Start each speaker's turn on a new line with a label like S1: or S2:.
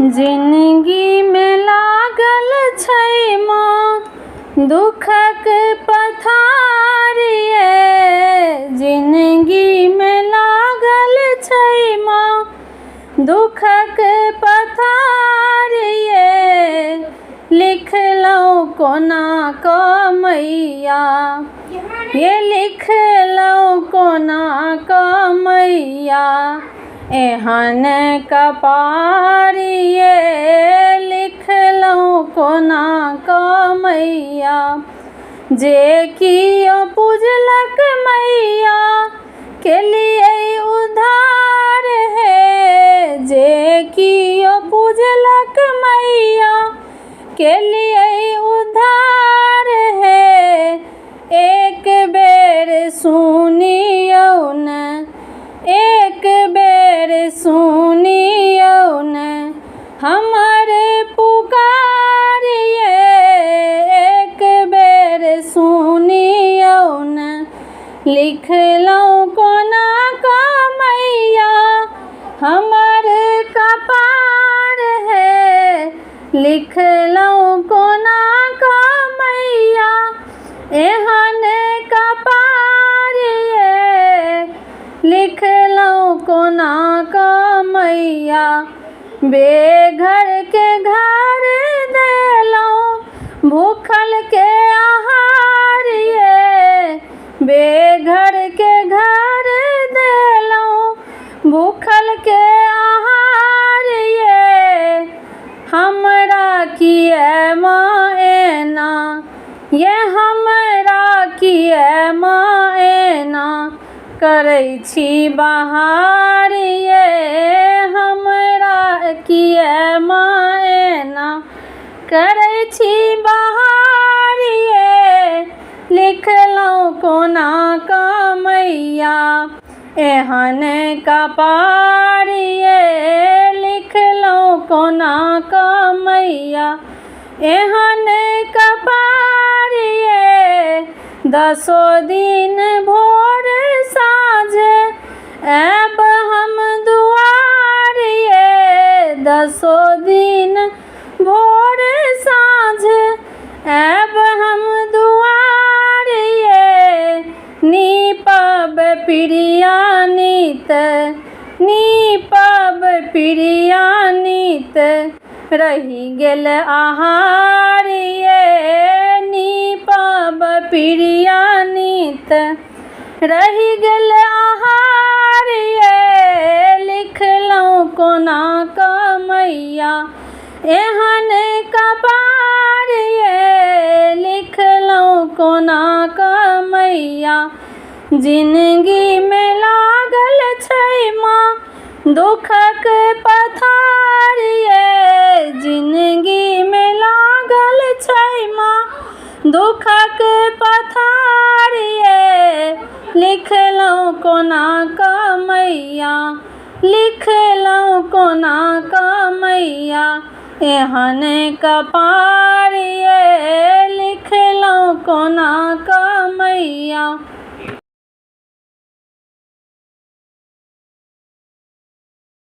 S1: जिंदगी में लागल छै माँ दुखक पथारिये। जिंदगी में लागल छै माँ दुखक पथारिये। लिखलहुँ कोना कऽ मैया, ये लिखलहुँ कोना कऽ मैया। एहन कपार ये लिखलहुँ कोना कऽ मैया। जे कियो पूजलक मैया केलियै उद्धार हे। जे कियो पूजलक मैया केलियै उद्धार हे। एक बेर सुनियौ ने, एक बेर सुनियौ ने हमर पुकार ये। एक बेर सुनियौ ने लिखलहुँ कोना कऽ मैया हमर कपार है। लिखलहुँ कोना कऽ मैया एहन कपार ये। लिखलहुँ कोना कऽ मैया। बेघर के घर देलहुँ भूखल के आहार ये। बेघर के घर देलहुँ भूखल के आहार ये। हमरा किए माँ एना, ये हमरा किए माँ एना करै छी बहार ये। हमरा किए माँ एना करै छी बहार ये। लिखलहुँ कोना कऽ मैया एहन कपार ये। लिखलहुँ कोना कऽ मैया एहन कपार ये। 10 दिन भोर साँझ आएब हम दुआर ये। 10 दिन भोर साँझ आएब हम दुआर ये। नीपब पिरिया नित, नीपब पिरिया नित रहि गेल आहार ये। नीपब पिरिया नित रहि गेल आहार ये। लिखलहुँ कोना कऽ मैया एहन कपार ये। लिखलहुँ कोना कऽ मैया। जिंदगी में लागल छै माँ दुखक पथार ये। जिंदगी में लागल छै माँ दुखक पथार ये। लिखलहुँ कोना कऽ मैया, लिखलहुँ कोना कऽ मैया एहन कपार ये। लिखलहुँ कोना कऽ मैया।